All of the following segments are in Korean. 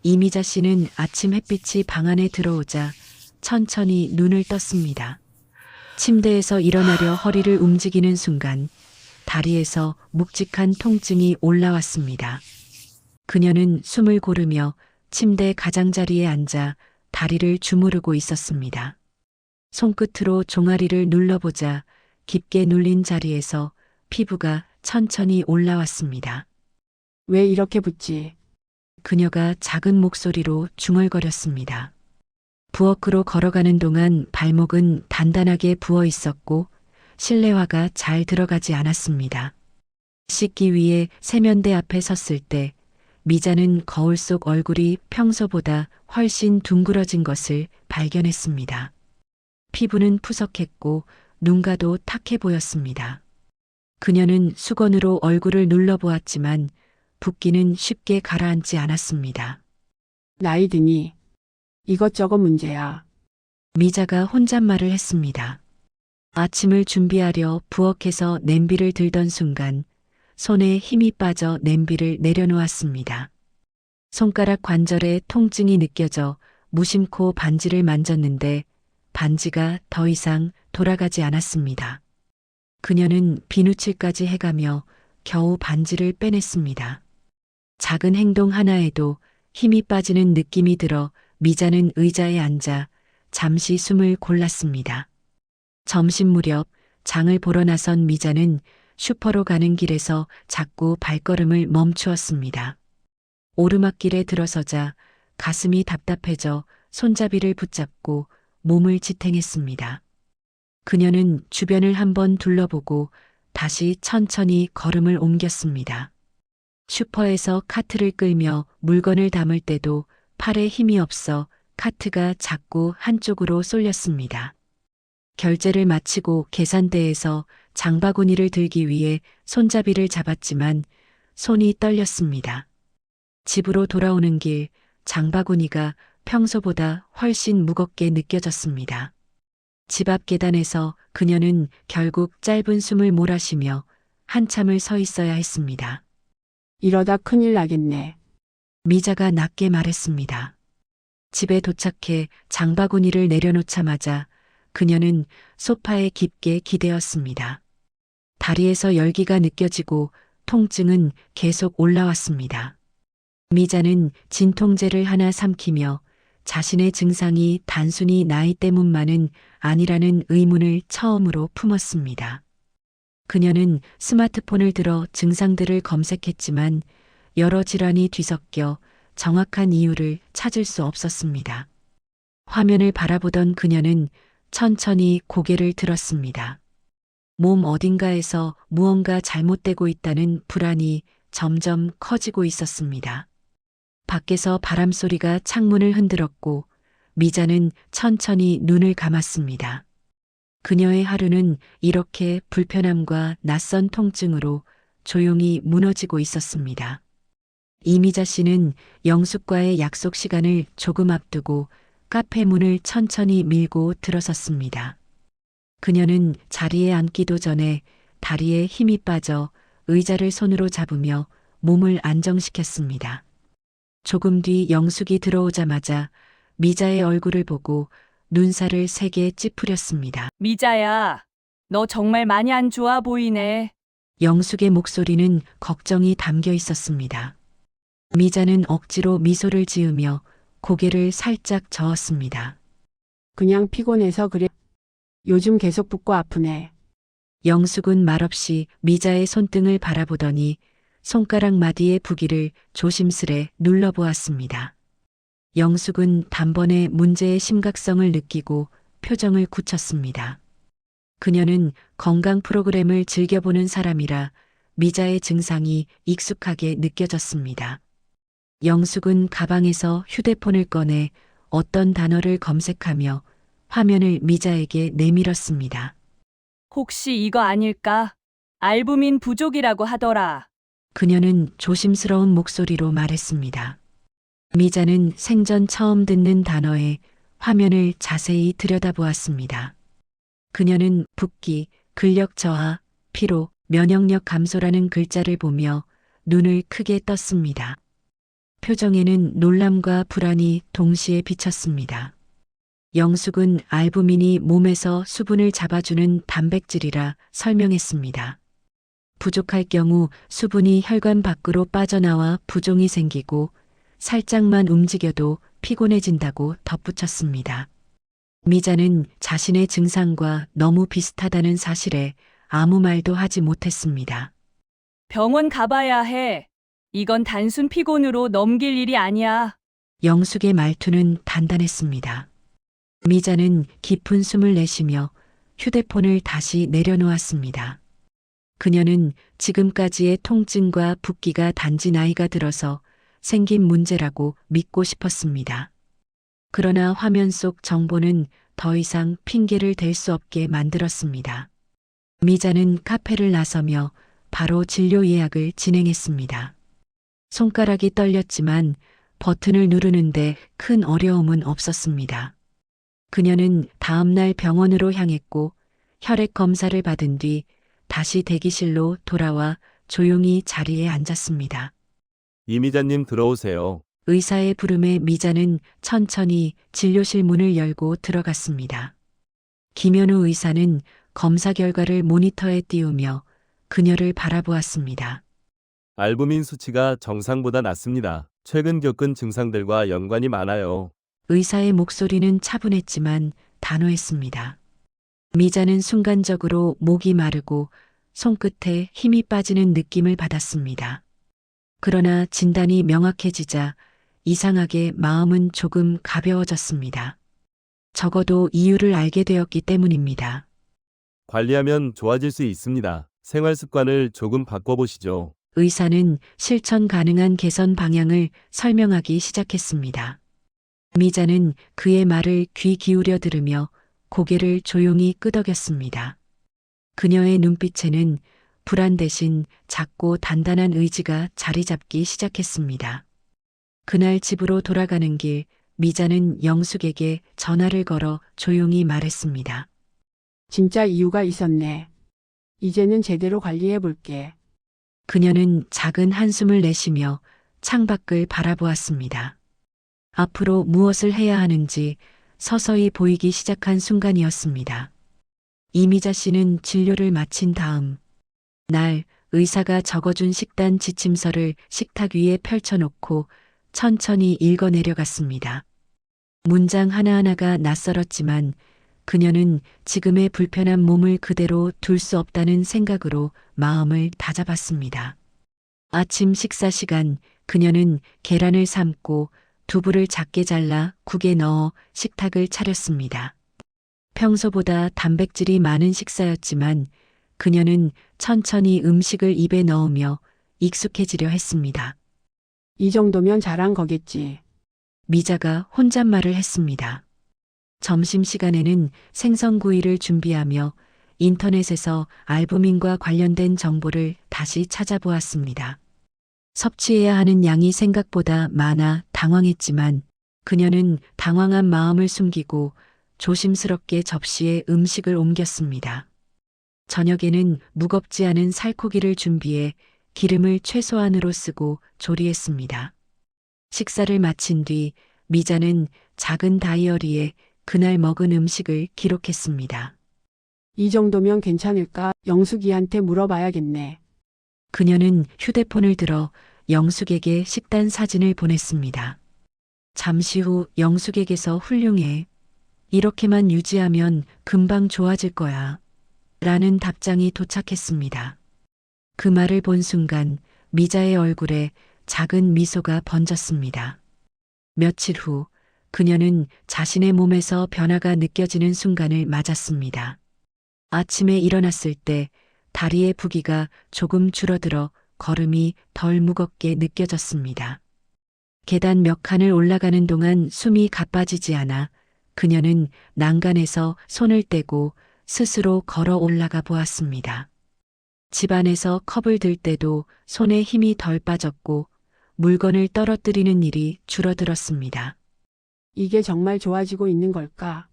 이미자 씨는 아침 햇빛이 방 안에 들어오자 천천히 눈을 떴습니다. 침대에서 일어나려 허리를 움직이는 순간 다리에서 묵직한 통증이 올라왔습니다. 그녀는 숨을 고르며 침대 가장자리에 앉아 다리를 주무르고 있었습니다. 손끝으로 종아리를 눌러보자 깊게 눌린 자리에서 피부가 천천히 올라왔습니다. 왜 이렇게 붓지? 그녀가 작은 목소리로 중얼거렸습니다. 부엌으로 걸어가는 동안 발목은 단단하게 부어 있었고 실내화가 잘 들어가지 않았습니다. 씻기 위해 세면대 앞에 섰을 때 미자는 거울 속 얼굴이 평소보다 훨씬 둥그러진 것을 발견했습니다. 피부는 푸석했고 눈가도 탁해 보였습니다. 그녀는 수건으로 얼굴을 눌러보았지만 붓기는 쉽게 가라앉지 않았습니다. 나이 드니 이것저것 문제야. 미자가 혼잣말을 했습니다. 아침을 준비하려 부엌에서 냄비를 들던 순간 손에 힘이 빠져 냄비를 내려놓았습니다. 손가락 관절에 통증이 느껴져 무심코 반지를 만졌는데 반지가 더 이상 돌아가지 않았습니다. 그녀는 비누칠까지 해가며 겨우 반지를 빼냈습니다. 작은 행동 하나에도 힘이 빠지는 느낌이 들어 미자는 의자에 앉아 잠시 숨을 골랐습니다. 점심 무렵 장을 보러 나선 미자는 슈퍼로 가는 길에서 자꾸 발걸음을 멈추었습니다. 오르막길에 들어서자 가슴이 답답해져 손잡이를 붙잡고 몸을 지탱했습니다. 그녀는 주변을 한번 둘러보고 다시 천천히 걸음을 옮겼습니다. 슈퍼에서 카트를 끌며 물건을 담을 때도 팔에 힘이 없어 카트가 자꾸 한쪽으로 쏠렸습니다. 결제를 마치고 계산대에서 장바구니를 들기 위해 손잡이를 잡았지만 손이 떨렸습니다. 집으로 돌아오는 길 장바구니가 평소보다 훨씬 무겁게 느껴졌습니다. 집 앞 계단에서 그녀는 결국 짧은 숨을 몰아쉬며 한참을 서 있어야 했습니다. 이러다 큰일 나겠네. 미자가 낮게 말했습니다. 집에 도착해 장바구니를 내려놓자마자 그녀는 소파에 깊게 기대었습니다. 다리에서 열기가 느껴지고 통증은 계속 올라왔습니다. 미자는 진통제를 하나 삼키며 자신의 증상이 단순히 나이 때문만은 아니라는 의문을 처음으로 품었습니다. 그녀는 스마트폰을 들어 증상들을 검색했지만 여러 질환이 뒤섞여 정확한 이유를 찾을 수 없었습니다. 화면을 바라보던 그녀는 천천히 고개를 들었습니다. 몸 어딘가에서 무언가 잘못되고 있다는 불안이 점점 커지고 있었습니다. 밖에서 바람소리가 창문을 흔들었고 미자는 천천히 눈을 감았습니다. 그녀의 하루는 이렇게 불편함과 낯선 통증으로 조용히 무너지고 있었습니다. 이미자 씨는 영숙과의 약속 시간을 조금 앞두고 카페 문을 천천히 밀고 들어섰습니다. 그녀는 자리에 앉기도 전에 다리에 힘이 빠져 의자를 손으로 잡으며 몸을 안정시켰습니다. 조금 뒤 영숙이 들어오자마자 미자의 얼굴을 보고 눈살을 세게 찌푸렸습니다. 미자야, 너 정말 많이 안 좋아 보이네. 영숙의 목소리는 걱정이 담겨 있었습니다. 미자는 억지로 미소를 지으며 고개를 살짝 저었습니다. 그냥 피곤해서 그래. 요즘 계속 붓고 아프네. 영숙은 말없이 미자의 손등을 바라보더니 손가락 마디의 부기를 조심스레 눌러보았습니다. 영숙은 단번에 문제의 심각성을 느끼고 표정을 굳혔습니다. 그녀는 건강 프로그램을 즐겨보는 사람이라 미자의 증상이 익숙하게 느껴졌습니다. 영숙은 가방에서 휴대폰을 꺼내 어떤 단어를 검색하며 화면을 미자에게 내밀었습니다. 혹시 이거 아닐까? 알부민 부족이라고 하더라. 그녀는 조심스러운 목소리로 말했습니다. 미자는 생전 처음 듣는 단어에 화면을 자세히 들여다보았습니다. 그녀는 붓기, 근력 저하, 피로, 면역력 감소라는 글자를 보며 눈을 크게 떴습니다. 표정에는 놀람과 불안이 동시에 비쳤습니다. 영숙은 알부민이 몸에서 수분을 잡아주는 단백질이라 설명했습니다. 부족할 경우 수분이 혈관 밖으로 빠져나와 부종이 생기고 살짝만 움직여도 피곤해진다고 덧붙였습니다. 미자는 자신의 증상과 너무 비슷하다는 사실에 아무 말도 하지 못했습니다. 병원 가봐야 해. 이건 단순 피곤으로 넘길 일이 아니야. 영숙의 말투는 단단했습니다. 미자는 깊은 숨을 내쉬며 휴대폰을 다시 내려놓았습니다. 그녀는 지금까지의 통증과 붓기가 단지 나이가 들어서 생긴 문제라고 믿고 싶었습니다. 그러나 화면 속 정보는 더 이상 핑계를 댈 수 없게 만들었습니다. 미자는 카페를 나서며 바로 진료 예약을 진행했습니다. 손가락이 떨렸지만 버튼을 누르는데 큰 어려움은 없었습니다. 그녀는 다음날 병원으로 향했고 혈액 검사를 받은 뒤 다시 대기실로 돌아와 조용히 자리에 앉았습니다. 이미자님 들어오세요. 의사의 부름에 미자는 천천히 진료실 문을 열고 들어갔습니다. 김현우 의사는 검사 결과를 모니터에 띄우며 그녀를 바라보았습니다. 알부민 수치가 정상보다 낮습니다. 최근 겪은 증상들과 연관이 많아요. 의사의 목소리는 차분했지만 단호했습니다. 미자는 순간적으로 목이 마르고 손끝에 힘이 빠지는 느낌을 받았습니다. 그러나 진단이 명확해지자 이상하게 마음은 조금 가벼워졌습니다. 적어도 이유를 알게 되었기 때문입니다. 관리하면 좋아질 수 있습니다. 생활 습관을 조금 바꿔보시죠. 의사는 실천 가능한 개선 방향을 설명하기 시작했습니다. 미자는 그의 말을 귀 기울여 들으며 고개를 조용히 끄덕였습니다. 그녀의 눈빛에는 불안 대신 작고 단단한 의지가 자리 잡기 시작했습니다. 그날 집으로 돌아가는 길, 미자는 영숙에게 전화를 걸어 조용히 말했습니다. 진짜 이유가 있었네. 이제는 제대로 관리해 볼게. 그녀는 작은 한숨을 내쉬며 창밖을 바라보았습니다. 앞으로 무엇을 해야 하는지 서서히 보이기 시작한 순간이었습니다. 이미자 씨는 진료를 마친 다음 날 의사가 적어준 식단 지침서를 식탁 위에 펼쳐놓고 천천히 읽어 내려갔습니다. 문장 하나하나가 낯설었지만 그녀는 지금의 불편한 몸을 그대로 둘 수 없다는 생각으로 마음을 다잡았습니다. 아침 식사 시간 그녀는 계란을 삶고 두부를 작게 잘라 국에 넣어 식탁을 차렸습니다. 평소보다 단백질이 많은 식사였지만 그녀는 천천히 음식을 입에 넣으며 익숙해지려 했습니다. 이 정도면 잘한 거겠지. 미자가 혼잣말을 했습니다. 점심시간에는 생선구이를 준비하며 인터넷에서 알부민과 관련된 정보를 다시 찾아보았습니다. 섭취해야 하는 양이 생각보다 많아 당황했지만 그녀는 당황한 마음을 숨기고 조심스럽게 접시에 음식을 옮겼습니다. 저녁에는 무겁지 않은 살코기를 준비해 기름을 최소한으로 쓰고 조리했습니다. 식사를 마친 뒤 미자는 작은 다이어리에 그날 먹은 음식을 기록했습니다. 이 정도면 괜찮을까? 영숙이한테 물어봐야겠네. 그녀는 휴대폰을 들어 영숙에게 식단 사진을 보냈습니다. 잠시 후 영숙에게서 훌륭해. 이렇게만 유지하면 금방 좋아질 거야. 라는 답장이 도착했습니다. 그 말을 본 순간 미자의 얼굴에 작은 미소가 번졌습니다. 며칠 후 그녀는 자신의 몸에서 변화가 느껴지는 순간을 맞았습니다. 아침에 일어났을 때 다리의 부기가 조금 줄어들어 걸음이 덜 무겁게 느껴졌습니다. 계단 몇 칸을 올라가는 동안 숨이 가빠지지 않아 그녀는 난간에서 손을 떼고 스스로 걸어 올라가 보았습니다. 집안에서 컵을 들 때도 손에 힘이 덜 빠졌고 물건을 떨어뜨리는 일이 줄어들었습니다. 이게 정말 좋아지고 있는 걸까?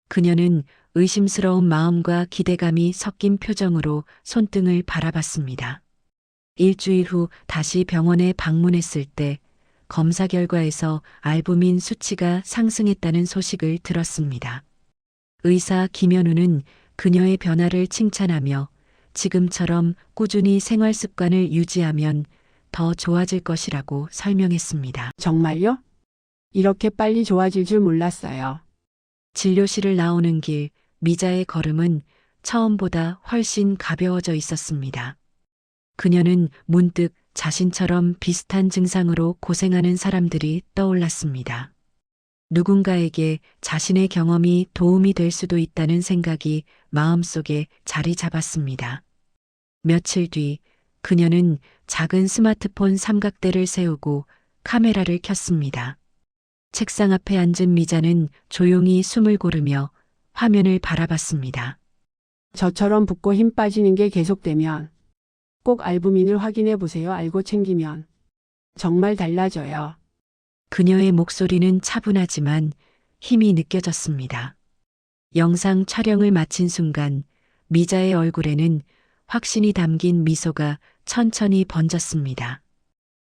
그녀는 의심스러운 마음과 기대감이 섞인 표정으로 손등을 바라봤습니다. 일주일 후 다시 병원에 방문했을 때 검사 결과에서 알부민 수치가 상승했다는 소식을 들었습니다. 의사 김현우는 그녀의 변화를 칭찬하며 지금처럼 꾸준히 생활 습관을 유지하면 더 좋아질 것이라고 설명했습니다. 정말요? 이렇게 빨리 좋아질 줄 몰랐어요. 진료실을 나오는 길, 미자의 걸음은 처음보다 훨씬 가벼워져 있었습니다. 그녀는 문득 자신처럼 비슷한 증상으로 고생하는 사람들이 떠올랐습니다. 누군가에게 자신의 경험이 도움이 될 수도 있다는 생각이 마음속에 자리 잡았습니다. 며칠 뒤 그녀는 작은 스마트폰 삼각대를 세우고 카메라를 켰습니다. 책상 앞에 앉은 미자는 조용히 숨을 고르며 화면을 바라봤습니다. 저처럼 붓고 힘 빠지는 게 계속되면 꼭 알부민을 확인해 보세요. 알고 챙기면 정말 달라져요. 그녀의 목소리는 차분하지만 힘이 느껴졌습니다. 영상 촬영을 마친 순간 미자의 얼굴에는 확신이 담긴 미소가 천천히 번졌습니다.